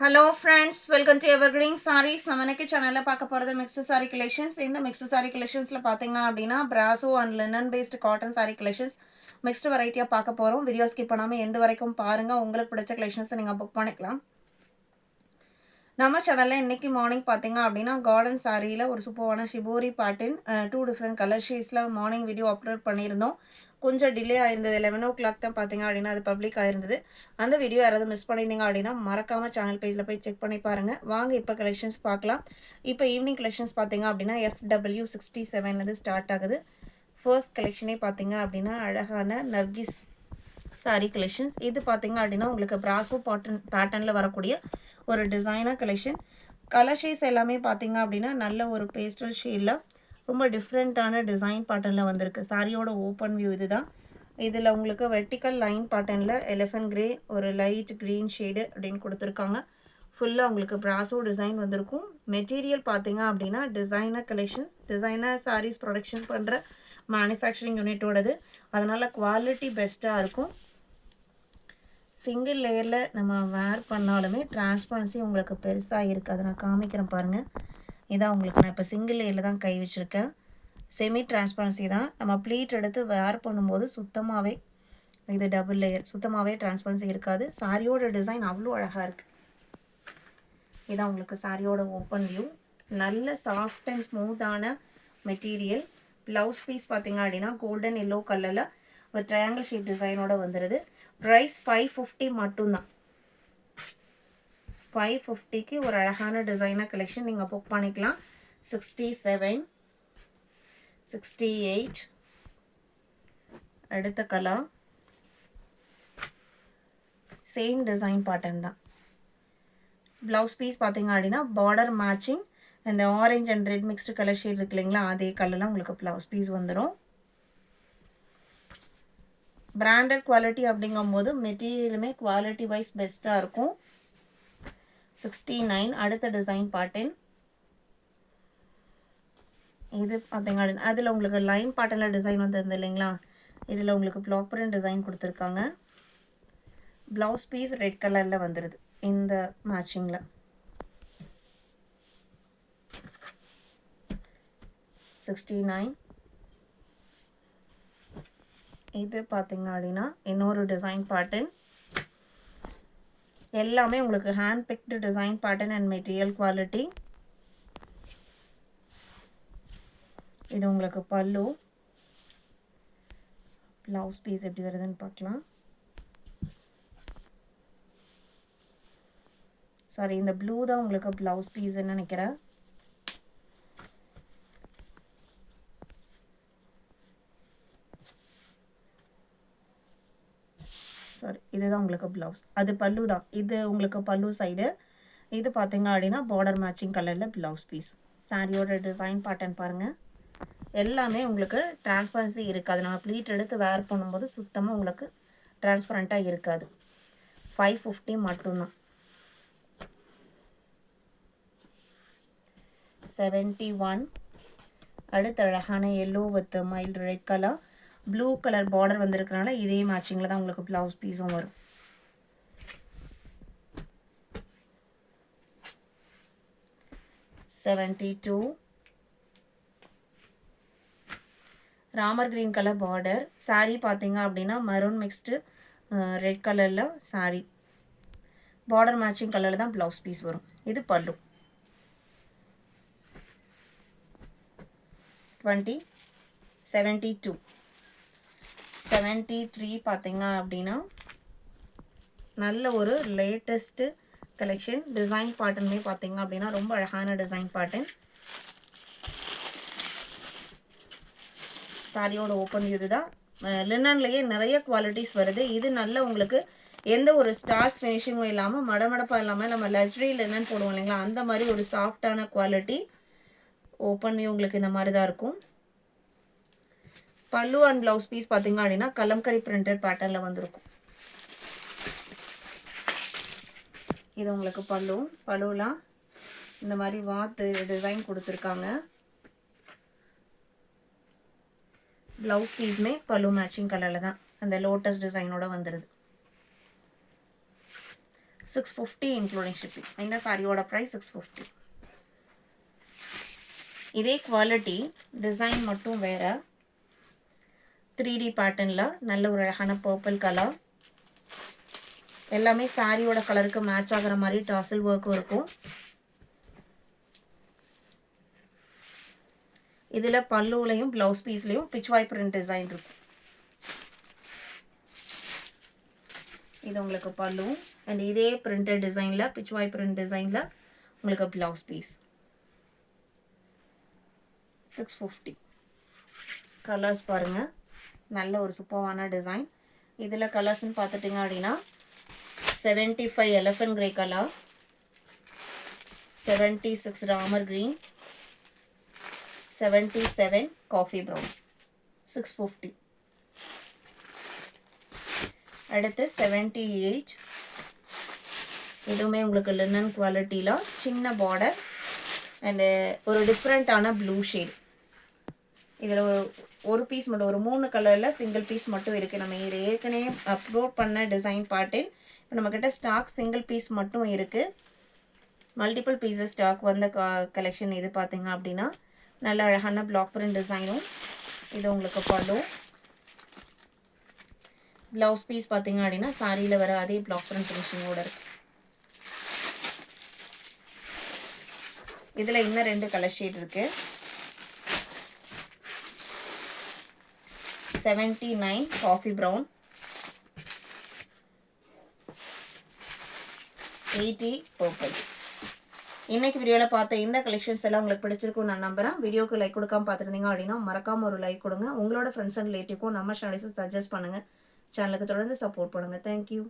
Hello friends, welcome to Evergreen Sarees. நம்ம இன்னைக்கு சேனல்ல பார்க்க போறது mixed saree collections. இந்த mixed saree collectionsல பாத்தீங்க அப்படினா brasso and linen based cotton saree collections mixed variety பார்க்க போறோம். வீடியோ ஸ்கிப் பண்ணாம எண்ட் வரைக்கும் பாருங்க. உங்களுக்கு பிடிச்ச collections நீங்க புக் பண்ணிக்கலாம். நம்ம சேனல்ல இன்னைக்கு மார்னிங் பாத்தீங்க அப்படினா கார்டன் சாரியில ஒரு சூப்பரான shibori pattern two different colour ஷேட்ஸ்ல மார்னிங் வீடியோ அப்லோட் பண்ணியிருந்தோம். கொஞ்சம் டிலே ஆயிருந்தது. 11 o'clock தான் பாத்தீங்க அப்படினா அது பப்ளிக் ஆயிருந்தது. அந்த வீடியோ யாராவது மிஸ் பண்ணிருந்தீங்க அப்படினா மறக்காம சேனல் பேஜ்ல போய் செக் பண்ணி பாருங்க. வாங்க இப்போ கலெக்ஷன்ஸ் பார்க்கலாம். இப்போ ஈவினிங் கலெக்ஷன்ஸ் பாத்தீங்க அப்படினா FW67 ல இருந்து ஸ்டார்ட் ஆகுது. ஃபர்ஸ்ட் கலெக்ஷனே பாத்தீங்க அப்படினா அழகான நர்கிஸ் சாரி கலெக்ஷன்ஸ். இது பாத்தீங்க அப்படினா உங்களுக்கு பிராசோ பேட்டர்ன்ல வரக்கூடிய ஒரு டிசைனர் கலெக்ஷன். கலர் ஷேட்ஸ் எல்லாமே பாத்தீங்க அப்படினா நல்ல ஒரு பேஸ்டல் ஷேட்ல ரொம்ப டிஃபரண்டான டிசைன் பேட்டர்ன்ல வந்திருக்கு. சாரியோட ஓபன் வியூ இதுதான். இதுல உங்களுக்கு வெர்டிகல் லைன் பேட்டர்ன்ல எலிஃபண்ட் கிரே ஒரு லைட் கிரீன் ஷேடு அப்படின்னு கொடுத்திருக்காங்க. ஃபுல்லா உங்களுக்கு பிராசோ டிசைன் வந்திருக்கும். மெட்டீரியல் பாத்தீங்க அப்படினா designer collections. Designer sarees production பண்ற மேனுஃபேக்சரிங் யூனிட்டோடது. அதனால குவாலிட்டி பெஸ்டா இருக்கும். சிங்கிள் லேயர்ல நம்ம வேர் பண்ணாலுமே டிரான்ஸ்பரன்சி உங்களுக்கு பெருசா இருக்கு. அதை நான் காமிக்கிறேன் பாருங்க. இதான் உங்களுக்கு நான் இப்போ சிங்கிள் லேயர்ல தான் கை வச்சிருக்கேன். செமி டிரான்ஸ்பரன்சி தான். நம்ம ப்ளீட் எடுத்து வேர் பண்ணும்போது சுத்தமாவே இது டபுள் லேயர் சுத்தமாவே டிரான்ஸ்பரன்சி இருக்காது. சாரியோட டிசைன் அவ்வளோ அழகா இருக்கு. இதான் உங்களுக்கு சாரியோட ஓப்பன் வியூ. நல்ல சாஃப்ட் அண்ட் ஸ்மூத்தான மெட்டீரியல். பிளவுஸ் பீஸ் பார்த்தீங்க அப்படின்னா கோல்டன் எல்லோ கலர்ல ஒரு ட்ரையாங்கிள் ஷேப் டிசைனோட வந்துடுது. ப்ரைஸ் 550 மட்டும்தான். 550க்கு ஒரு அழகான டிசைனர் கலெக்ஷன் நீங்கள் புக் பண்ணிக்கலாம். 67, 68 அடுத்த கலர் சேம் டிசைன் பேட்டர்ன் தான். ப்ளவுஸ் பீஸ் பார்த்தீங்க அப்படின்னா பார்டர் மேட்சிங் இந்த orange and red mixed colour shade இருக்கு இல்லைங்களா, அதே கலர்லாம் உங்களுக்கு ப்ளவுஸ் பீஸ் வந்துடும். பிராண்டட் குவாலிட்டி அப்படிங்கும்போது மெட்டீரியலுமே குவாலிட்டி வைஸ் பெஸ்ட்டாக இருக்கும். 69 அடுத்த டிசைன் பேட்டர்ன். இது பார்த்தீங்க அதில் உங்களுக்கு லைன் பேட்டர்னில் டிசைன் வந்திருந்தது இல்லைங்களா, இதில் உங்களுக்கு பிளாக் பிரிண்ட் டிசைன் கொடுத்துருக்காங்க. ப்ளவுஸ் பீஸ் ரெட் கலரில் வந்துடுது இந்த மேட்சிங்கில். 69 இது பார்த்தீங்க அப்படின்னா இன்னொரு டிசைன் பேட்டர்ன். எல்லாமே உங்களுக்கு hand picked design pattern and material quality. இது உங்களுக்கு பல்லு. ப்ளவுஸ் பீஸ் எப்படி வருதுன்னு பார்க்கலாம். சாரி, இந்த ப்ளூ தான் உங்களுக்கு ப்ளவுஸ் பீஸ்ன்னு நினைக்கிறேன். சாரி, இதுதான் உங்களுக்கு ப்ளவுஸ். அது பல்லு தான். இது உங்களுக்கு பல்லு சைடு. இது பார்த்தீங்க அப்படின்னா பார்டர் மேட்சிங் கலரில் ப்ளவுஸ் பீஸ். சாரியோட டிசைன் பேட்டர்ன் பாருங்கள். எல்லாமே உங்களுக்கு டிரான்ஸ்பரன்சி இருக்காது. நம்ம ப்ளீட் எடுத்து வேர் பண்ணும்போது சுத்தமாக உங்களுக்கு டிரான்ஸ்பரண்ட்டாக இருக்காது. 550 மட்டும்தான். 71 அடுத்த அழகான yellow with mild red colour blue colour border வந்திருக்கனால இதே மேட்சிங்கில் தான் உங்களுக்கு ப்ளவுஸ் பீஸும் வரும். Ramar green colour border. Sari பார்த்தீங்க அப்படின்னா மரூன் மிக்ஸ்டு ரெட் கலரில் சாரீ. பார்டர் மேட்சிங் கலரில் தான் ப்ளவுஸ் பீஸ் வரும். இது பல்லு. 72 73 பார்த்தீங்க அப்படின்னா நல்ல ஒரு லேட்டஸ்ட் கலெக்ஷன். டிசைன் பேட்டர்னே பார்த்தீங்க அப்படின்னா ரொம்ப அழகான டிசைன் பேட்டர்ன். சாரியோட ஓப்பன் இதுதான். லினன்லேயே நிறைய குவாலிட்டிஸ் வருது. இது நல்ல உங்களுக்கு எந்த ஒரு ஸ்டார்ஸ் ஃபினிஷிங்கும் இல்லாமல் மடமடப்பாக இல்லாமல் நம்ம லக்ஸரி லினன் போடுவோம் இல்லைங்களா, அந்த மாதிரி ஒரு சாஃப்டான குவாலிட்டி. ஓப்பன் வியூ உங்களுக்கு இந்த மாதிரி தான் இருக்கும். பல்லு அண்ட் ப்ளவுஸ் பீஸ் பார்த்தீங்க அப்படின்னா கலம்கரி பிரிண்டட் பேட்டர்னில் வந்திருக்கும். இது உங்களுக்கு பல்லுலாம் இந்த மாதிரி வாத்து டிசைன் கொடுத்துருக்காங்க. ப்ளவுஸ் பீஸ்மே பல்லு மேட்சிங் கலரில் தான் அந்த லோட்டஸ் டிசைனோட வந்துடுது. 650 இன்க்ளூடிங் ஷிப்பிங். இந்த சாரியோட ப்ரைஸ் 650. இதே குவாலிட்டி டிசைன் மட்டும் வேறு. 3D பேட்டர்னில் நல்ல ஒரு அழகான பர்பிள் கலர். எல்லாமே சாரியோட கலருக்கு மேட்ச் ஆகிற மாதிரி டாசல் ஒர்க்கும் இருக்கும். இதில் பல்லுலையும் ப்ளவுஸ் பீஸ்லையும் பிச்வாய் பிரிண்ட் டிசைன் இருக்கும். இது உங்களுக்கு பல்லு அண்ட் இதே பிரிண்டட் டிசைனில் பிச்வாய் பிரிண்ட் டிசைனில் உங்களுக்கு ப்ளவுஸ் பீஸ். 650. கலர்ஸ் பாருங்கள், நல்ல ஒரு சூப்பரான டிசைன். இதில் கலர்ஸ்ன்னு பார்த்துட்டிங்க அப்படின்னா 75 elephant grey colour, 76 Ramar green, 77 coffee brown. 650. அடுத்து 78. இதுவுமே உங்களுக்கு லினன் குவாலிட்டியில் சின்ன பார்டர் அண்டு ஒரு டிஃப்ரெண்ட்டான ப்ளூ ஷேட். இதில் ஒரு பீஸ் மட்டும், ஒரு 3 கலரில் சிங்கிள் பீஸ் மட்டும் இருக்குது. நம்ம இது ஏற்கனவே அப்லோட் பண்ண டிசைன் பாட்டில் இப்போ நம்மக்கிட்ட ஸ்டாக் சிங்கிள் பீஸ் மட்டும் இருக்குது. மல்டிபிள் பீஸஸ் ஸ்டாக் வந்த கலெக்ஷன் இது பார்த்திங்க அப்படின்னா நல்ல அழகான பிளாக் பிரிண்ட் டிசைனும். இது உங்களுக்கு பல்லு. ப்ளவுஸ் பீஸ் பார்த்திங்க அப்படின்னா சாரியில் வர அதே பிளாக் பிரிண்ட் ஃபினிஷிங்கோடு இருக்குது. இதில் இன்னும் 2 கலர் ஷேட் இருக்குது. 79 காஃபி ப்ரௌன், 80 பர்பிள். இன்னைக்கு வீடியோவில் பார்த்த இந்த கலெக்ஷன்ஸ் எல்லாம் உங்களுக்கு பிடிச்சிருக்கும் நான் நம்புறேன். வீடியோக்கு லைக் கொடுக்காம பார்த்துருந்தீங்க அப்படின்னா மறக்காமல் ஒரு லைக் கொடுங்க. உங்களோட ஃப்ரெண்ட்ஸ் அண்ட் ரிலேட்டிவ்க்கும் நம்ம சேனல்ஸை சஜஸ்ட் பண்ணுங்கள். சேனலுக்கு தொடர்ந்து சப்போர்ட் பண்ணுங்கள். தேங்க்யூ.